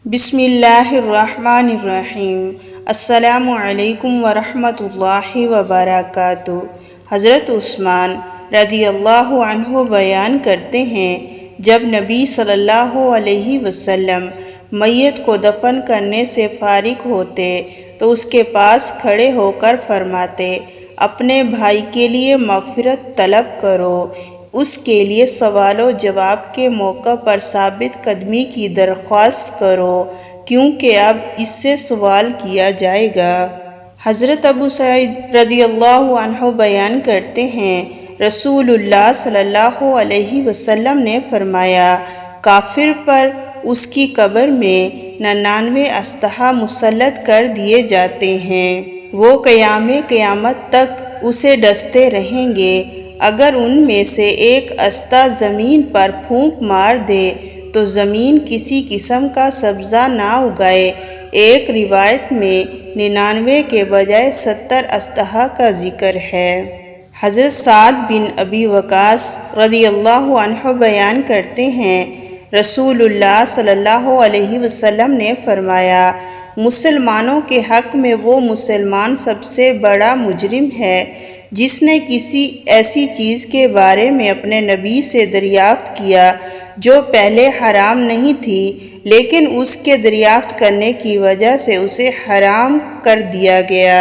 بسم اللہ الرحمن الرحیم۔ السلام علیکم ورحمۃ اللہ وبرکاتہ۔ حضرت عثمان رضی اللہ عنہ بیان کرتے ہیں، جب نبی صلی اللہ علیہ وسلم میت کو دفن کرنے سے فارغ ہوتے تو اس کے پاس کھڑے ہو کر فرماتے، اپنے بھائی کے لیے مغفرت طلب کرو، اس کے لیے سوال و جواب کے موقع پر ثابت قدمی کی درخواست کرو، کیونکہ اب اس سے سوال کیا جائے گا۔ حضرت ابو سعید رضی اللہ عنہ بیان کرتے ہیں، رسول اللہ صلی اللہ علیہ وسلم نے فرمایا، کافر پر اس کی قبر میں 99 اسلحہ مسلط کر دیے جاتے ہیں، وہ قیام قیامت تک اسے ڈستے رہیں گے۔ اگر ان میں سے ایک اسلحہ زمین پر پھونک مار دے تو زمین کسی قسم کا سبزہ نہ اگائے۔ ایک روایت میں 99 کے بجائے 70 اسلحہ کا ذکر ہے۔ حضرت سعد بن ابی وقاص رضی اللہ عنہ بیان کرتے ہیں، رسول اللہ صلی اللہ علیہ وسلم نے فرمایا، مسلمانوں کے حق میں وہ مسلمان سب سے بڑا مجرم ہے جس نے کسی ایسی چیز کے بارے میں اپنے نبی سے دریافت کیا جو پہلے حرام نہیں تھی، لیکن اس کے دریافت کرنے کی وجہ سے اسے حرام کر دیا گیا۔